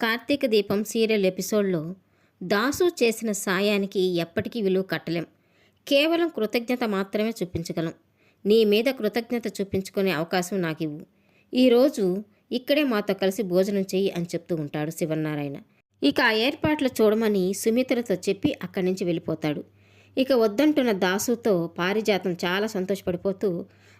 కార్తీక దీపం సీరియల్ ఎపిసోడ్లో దాసు చేసిన సాయానికి ఎప్పటికీ విలువ కట్టలేం. కేవలం కృతజ్ఞత మాత్రమే చూపించగలం. నీ మీద కృతజ్ఞత చూపించుకునే అవకాశం నాకివ్వు. ఈరోజు ఇక్కడే మాతో కలిసి భోజనం చెయ్యి అని చెప్తూ ఉంటాడు శివనారాయణ. ఇక ఆ ఏర్పాట్లు చూడమని సుమిత్రతో చెప్పి అక్కడి నుంచి వెళ్ళిపోతాడు. ఇక వద్దంటున్న దాసుతో పారిజాతం చాలా సంతోషపడిపోతూ,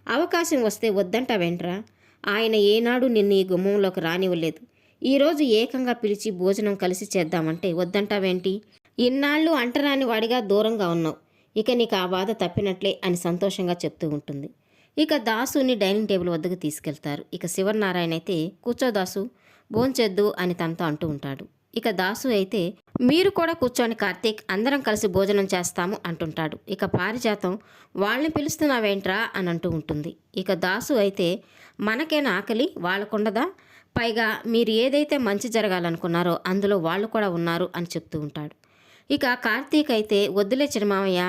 అవకాశం వస్తే వద్దంటావేంట్రా? ఆయన ఏనాడు నిన్ను ఈ గుమ్మంలోకి రానివ్వలేదు. ఈరోజు ఏకంగా పిలిచి భోజనం కలిసి చేద్దామంటే వద్దంటావేంటి? ఇన్నాళ్ళు అంటరాని వాడిగా దూరంగా ఉన్నావు. ఇక నీకు ఆ బాధ తప్పినట్లే అని సంతోషంగా చెప్తూ ఉంటుంది. ఇక దాసుని డైనింగ్ టేబుల్ వద్దకు తీసుకెళ్తారు. ఇక శివనారాయణ అయితే, కూర్చో దాసు, భోంచేద్దు అని తనతో అంటూ ఉంటాడు. ఇక దాసు అయితే, మీరు కూడా కూర్చోని కార్తీక్, అందరం కలిసి భోజనం చేస్తాము అంటుంటాడు. ఇక పారిజాతం, వాళ్ళని పిలుస్తున్నావేంట్రా అని అంటూ ఉంటుంది. ఇక దాసు అయితే, మనకేనా ఆకలి, వాళ్ళకుండదా? పైగా మీరు ఏదైతే మంచి జరగాలనుకున్నారో అందులో వాళ్ళు కూడా ఉన్నారు అని చెప్తూ ఉంటాడు. ఇక కార్తీక్ అయితే, వద్దులే చిరమామయ్య,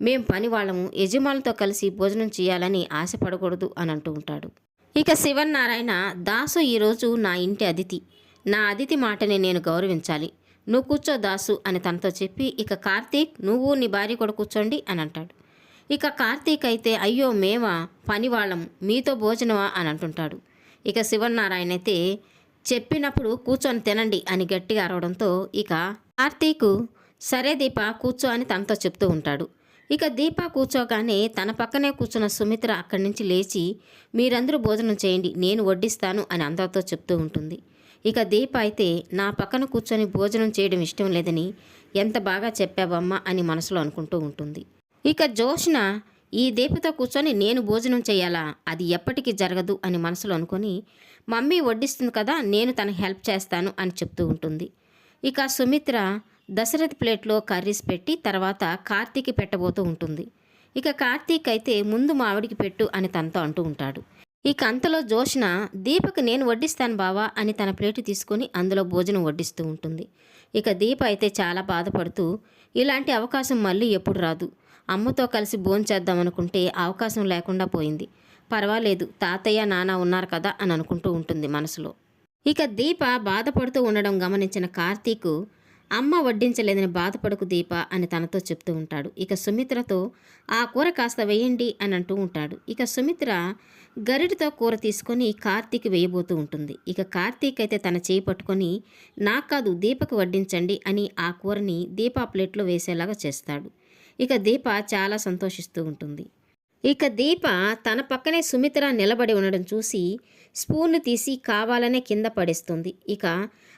మేం పని వాళ్ళము, యజమానులతో కలిసి భోజనం చేయాలని ఆశపడకూడదు అని అంటూ ఉంటాడు. ఇక శివనారాయణ, దాసు ఈరోజు నా ఇంటి అతిథి, నా అతిథి మాటని నేను గౌరవించాలి, నువ్వు కూర్చో దాసు అని తనతో చెప్పి, ఇక కార్తీక్, నువ్వు నీ భార్య కూడా కూర్చోండి అని అంటాడు. ఇక కార్తీక్ అయితే, అయ్యో మేమా, పని వాళ్ళం, మీతో భోజనమా అని అంటుంటాడు. ఇక శివనారాయణ అయితే, చెప్పినప్పుడు కూర్చొని తినండి అని గట్టిగా అరవడంతో ఇక కార్తీకు, సరే దీప కూర్చో అని తనతో చెప్తూ ఉంటాడు. ఇక దీప కూర్చోగానే తన పక్కనే కూర్చున్న సుమిత్ర అక్కడి నుంచి లేచి, మీరందరూ భోజనం చేయండి, నేను వడ్డిస్తాను అని అందరితో చెప్తూ ఉంటుంది. ఇక దీప అయితే, నా పక్కన కూర్చొని భోజనం చేయడం ఇష్టం లేదని ఎంత బాగా చెప్పావమ్మా అని మనసులో అనుకుంటూ ఉంటుంది. ఇక జోష్న, ఈ దీపతో కూర్చొని నేను భోజనం చేయాలా, అది ఎప్పటికీ జరగదు అని మనసులో అనుకొని, మమ్మీ వడ్డిస్తుంది కదా, నేను తనకి హెల్ప్ చేస్తాను అని చెప్తూ ఉంటుంది. ఇక సుమిత్ర దశరథ్ ప్లేట్లో కర్రీస్ పెట్టి తర్వాత కార్తీక్కి పెట్టబోతూ ఉంటుంది. ఇక కార్తీక్ అయితే, ముందు మా ఆవిడికి పెట్టు అని తనతో అంటూ ఉంటాడు. ఇక అంతలో జోష్న, దీపకు నేను వడ్డిస్తాను బావా అని తన ప్లేటు తీసుకొని అందులో భోజనం వడ్డిస్తూ ఉంటుంది. ఇక దీప అయితే చాలా బాధపడుతూ, ఇలాంటి అవకాశం మళ్ళీ ఎప్పుడు రాదు, అమ్మతో కలిసి భోంచేద్దామనుకుంటే అవకాశం లేకుండా పోయింది, పర్వాలేదు తాతయ్య నాన్న ఉన్నారు కదా అని అనుకుంటూ ఉంటుంది మనసులో. ఇక దీప బాధపడుతూ ఉండడం గమనించిన కార్తీకు, అమ్మ వడ్డించలేదని బాధపడకు దీప అని తనతో చెప్తూ ఉంటాడు. ఇక సుమిత్రతో, ఆ కూర కాస్త వేయండి అని అంటూ ఉంటాడు. ఇక సుమిత్ర గరిటితో కూర తీసుకొని కార్తీక్ వేయబోతూ ఉంటుంది. ఇక కార్తీక్ అయితే తన చేయి పట్టుకొని, నాకు కాదు దీపకు వడ్డించండి అని ఆ కూరని దీప ప్లేట్లో వేసేలాగా చేస్తాడు. ఇక దీప చాలా సంతోషిస్తూ ఉంటుంది. ఇక దీప తన పక్కనే సుమిత్ర నిలబడి ఉండడం చూసి స్పూన్ను తీసి కావాలనే కింద పడేస్తుంది. ఇక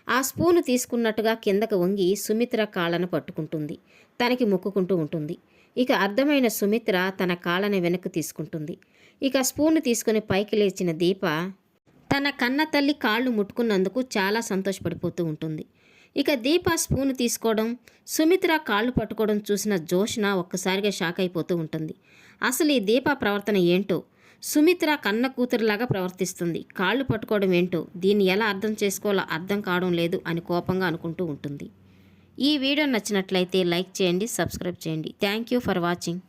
ఆ స్పూను తీసుకున్నట్టుగా కిందకు వంగి సుమిత్ర కాళ్ళను పట్టుకుంటుంది, తనకి మొక్కుకుంటూ ఉంటుంది. ఇక అర్థమైన సుమిత్ర తన కాళ్ళని వెనక్కి తీసుకుంటుంది. ఇక స్పూను తీసుకుని పైకి లేచిన దీప తన కన్న తల్లి కాళ్ళు ముట్టుకున్నందుకు చాలా సంతోషపడిపోతూ ఉంటుంది. ఇక దీప స్పూను తీసుకోవడం, సుమిత్ర కాళ్ళు పట్టుకోవడం చూసిన జోష్న ఒక్కసారిగా షాక్ అయిపోతూ ఉంటుంది. అసలు ఈ దీప ప్రవర్తన ఏంటో, సుమిత్ర కన్న కూతురులాగా ప్రవర్తిస్తుంది, కాళ్ళు పట్టుకోవడం ఏంటో, దీన్ని ఎలా అర్థం చేసుకోవాలో అర్థం కావడం లేదు అని కోపంగా అనుకుంటూ ఉంటుంది. ఈ వీడియో నచ్చినట్లయితే లైక్ చేయండి, సబ్స్క్రైబ్ చేయండి. Thank you for watching.